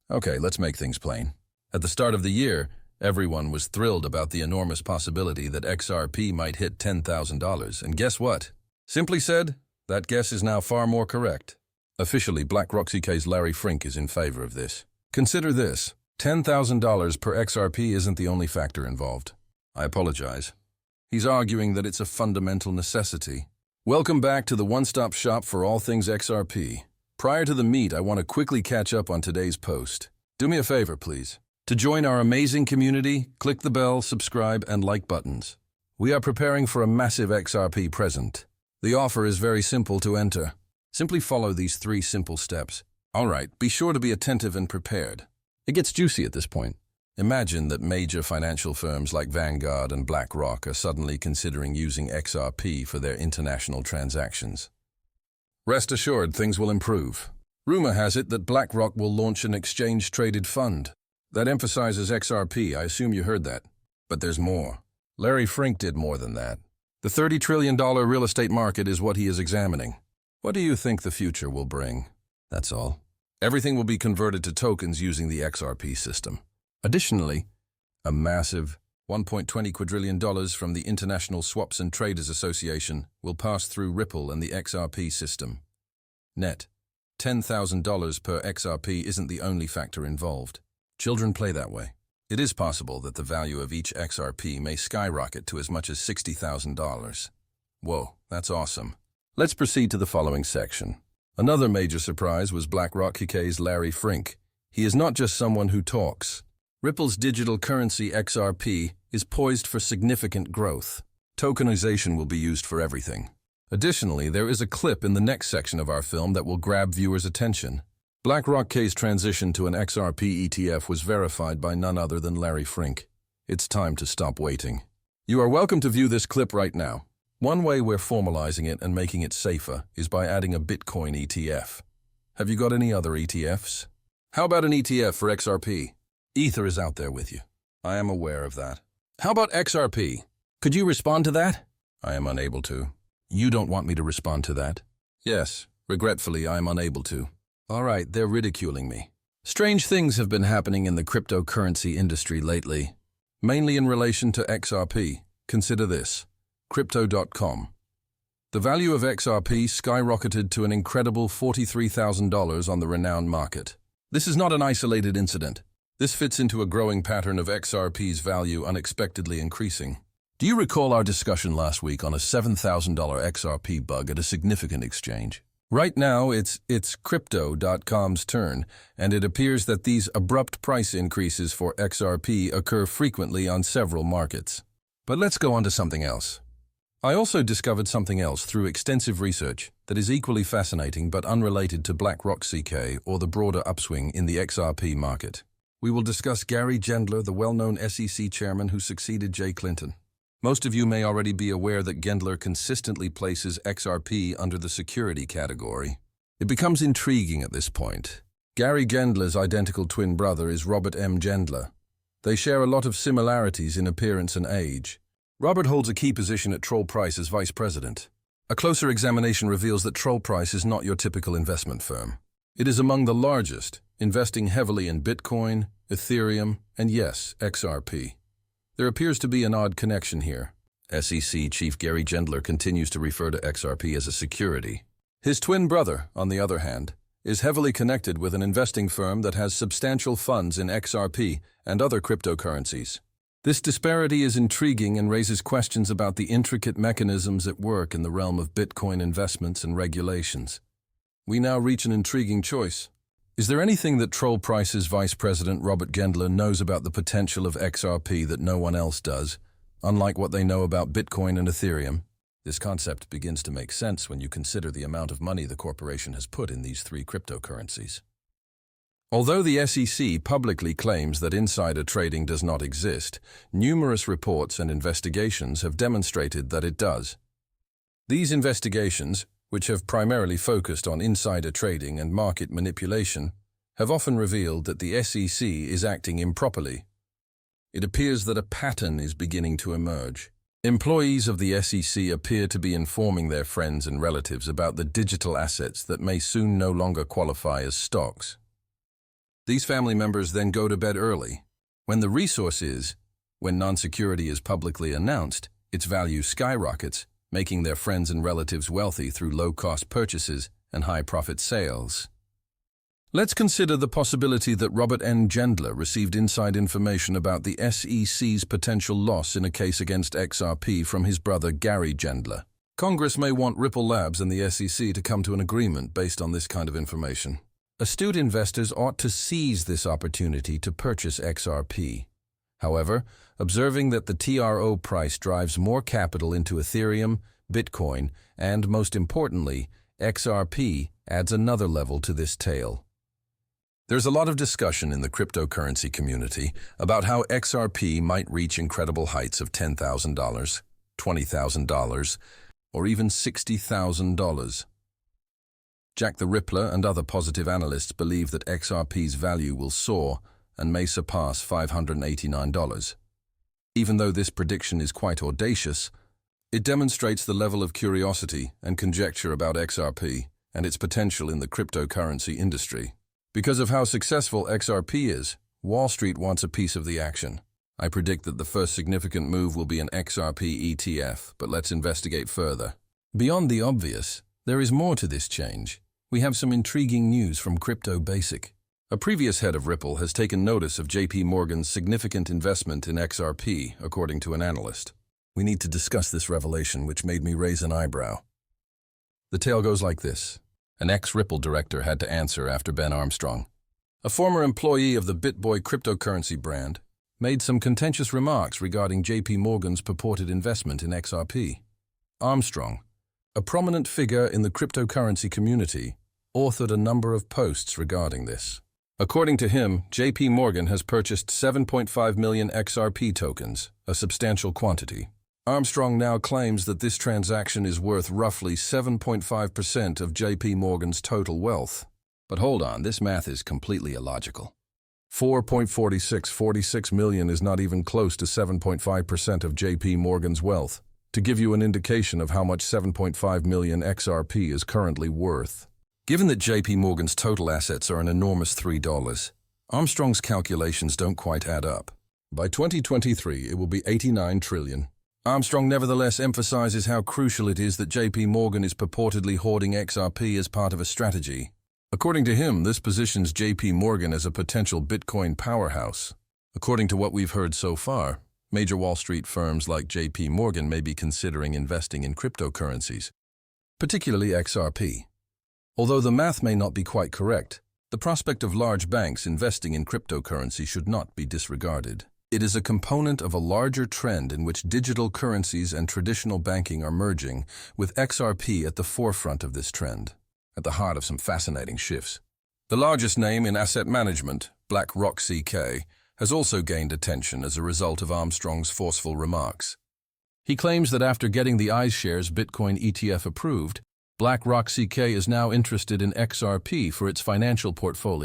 Okay, let's make things plain. At the start of the year, everyone was thrilled about the enormous possibility that XRP might hit $10,000, and guess what? Simply said, that guess is now far more correct. Officially, BlackRock's Larry Fink is in favor of this. Consider this, $10,000 per XRP isn't the only factor involved. I apologize. He's arguing that it's a fundamental necessity. Welcome back to the one-stop shop for all things XRP. Prior to the meet, I want to quickly catch up on today's post. Do me a favor, please. To join our amazing community, click the bell, subscribe, and like buttons. We are preparing for a massive XRP present. The offer is very simple to enter. Simply follow these 3 simple steps. All right, be sure to be attentive and prepared. It gets juicy at this point. Imagine that major financial firms like Vanguard and BlackRock are suddenly considering using XRP for their international transactions. Rest assured, things will improve. Rumor has it that BlackRock will launch an exchange-traded fund. That emphasizes XRP, I assume you heard that. But there's more. Larry Fink did more than that. The $30 trillion real estate market is what he is examining. What do you think the future will bring? That's all. Everything will be converted to tokens using the XRP system. Additionally, a massive $1.20 quadrillion from the International Swaps and Traders Association will pass through Ripple and the XRP system. Net, $10,000 per XRP isn't the only factor involved. Children play that way. It is possible that the value of each XRP may skyrocket to as much as $60,000. Whoa, that's awesome. Let's proceed to the following section. Another major surprise was BlackRock's Larry Fink. He is not just someone who talks. Ripple's digital currency XRP is poised for significant growth. Tokenization will be used for everything. Additionally, there is a clip in the next section of our film that will grab viewers' attention. BlackRock's transition to an XRP ETF was verified by none other than Larry Fink. It's time to stop waiting. You are welcome to view this clip right now. One way we're formalizing it and making it safer is by adding a Bitcoin ETF. Have you got any other ETFs? How about an ETF for XRP? Ether is out there with you. I am aware of that. How about XRP? Could you respond to that? I am unable to. You don't want me to respond to that? Yes, regretfully, I am unable to. All right, they're ridiculing me. Strange things have been happening in the cryptocurrency industry lately, mainly in relation to XRP. Consider this. Crypto.com. The value of XRP skyrocketed to an incredible $43,000 on the renowned market. This is not an isolated incident. This fits into a growing pattern of XRP's value unexpectedly increasing. Do you recall our discussion last week on a $7,000 XRP bug at a significant exchange? Right now, it's Crypto.com's turn, and it appears that these abrupt price increases for XRP occur frequently on several markets. But let's go on to something else. I also discovered something else through extensive research that is equally fascinating but unrelated to BlackRock's or the broader upswing in the XRP market. We will discuss Gary Gendler, the well-known SEC chairman who succeeded Jay Clinton. Most of you may already be aware that Gendler consistently places XRP under the security category. It becomes intriguing at this point. Gary Gendler's identical twin brother is Robert M. Gendler. They share a lot of similarities in appearance and age. Robert holds a key position at Troll Price as vice president. A closer examination reveals that Troll Price is not your typical investment firm. It is among the largest, investing heavily in Bitcoin, Ethereum, and yes, XRP. There appears to be an odd connection here. SEC Chief Gary Gendler continues to refer to XRP as a security. His twin brother, on the other hand, is heavily connected with an investing firm that has substantial funds in XRP and other cryptocurrencies. This disparity is intriguing and raises questions about the intricate mechanisms at work in the realm of Bitcoin investments and regulations. We now reach an intriguing choice. Is there anything that Troll Price's Vice President Robert Gendler knows about the potential of XRP that no one else does, unlike what they know about Bitcoin and Ethereum? This concept begins to make sense when you consider the amount of money the corporation has put in these 3 cryptocurrencies. Although the SEC publicly claims that insider trading does not exist, numerous reports and investigations have demonstrated that it does. These investigations, which have primarily focused on insider trading and market manipulation, have often revealed that the SEC is acting improperly. It appears that a pattern is beginning to emerge. Employees of the SEC appear to be informing their friends and relatives about the digital assets that may soon no longer qualify as stocks. These family members then go to bed early. When the resource is, when non-security is publicly announced, its value skyrockets, making their friends and relatives wealthy through low-cost purchases and high-profit sales. Let's consider the possibility that Robert N. Gendler received inside information about the SEC's potential loss in a case against XRP from his brother Gary Gendler. Congress may want Ripple Labs and the SEC to come to an agreement based on this kind of information. Astute investors ought to seize this opportunity to purchase XRP. However, observing that the TRO price drives more capital into Ethereum, Bitcoin, and, most importantly, XRP adds another level to this tale. There's a lot of discussion in the cryptocurrency community about how XRP might reach incredible heights of $10,000, $20,000, or even $60,000. Jack the Rippler and other positive analysts believe that XRP's value will soar and may surpass $589. Even though this prediction is quite audacious, it demonstrates the level of curiosity and conjecture about XRP and its potential in the cryptocurrency industry. Because of how successful XRP is, Wall Street wants a piece of the action. I predict that the first significant move will be an XRP ETF, but let's investigate further. Beyond the obvious, there is more to this change. We have some intriguing news from Crypto Basic. A previous head of Ripple has taken notice of JP Morgan's significant investment in XRP, according to an analyst. We need to discuss this revelation, which made me raise an eyebrow. The tale goes like this. An ex-Ripple director had to answer after Ben Armstrong, a former employee of the BitBoy cryptocurrency brand, made some contentious remarks regarding JP Morgan's purported investment in XRP. Armstrong, a prominent figure in the cryptocurrency community, authored a number of posts regarding this. According to him, JP Morgan has purchased 7.5 million XRP tokens, a substantial quantity. Armstrong now claims that this transaction is worth roughly 7.5% of JP Morgan's total wealth. But hold on, this math is completely illogical. 4.46 million is not even close to 7.5% of JP Morgan's wealth, to give you an indication of how much 7.5 million XRP is currently worth. Given that JP Morgan's total assets are an enormous $3, Armstrong's calculations don't quite add up. By 2023, it will be 89 trillion. Armstrong nevertheless emphasizes how crucial it is that JP Morgan is purportedly hoarding XRP as part of a strategy. According to him, this positions JP Morgan as a potential Bitcoin powerhouse. According to what we've heard so far, major Wall Street firms like JP Morgan may be considering investing in cryptocurrencies, particularly XRP. Although the math may not be quite correct, the prospect of large banks investing in cryptocurrency should not be disregarded. It is a component of a larger trend in which digital currencies and traditional banking are merging, with XRP at the forefront of this trend, at the heart of some fascinating shifts. The largest name in asset management, BlackRock's, has also gained attention as a result of Armstrong's forceful remarks. He claims that after getting the iShares Bitcoin ETF approved, BlackRock's is now interested in XRP for its financial portfolio.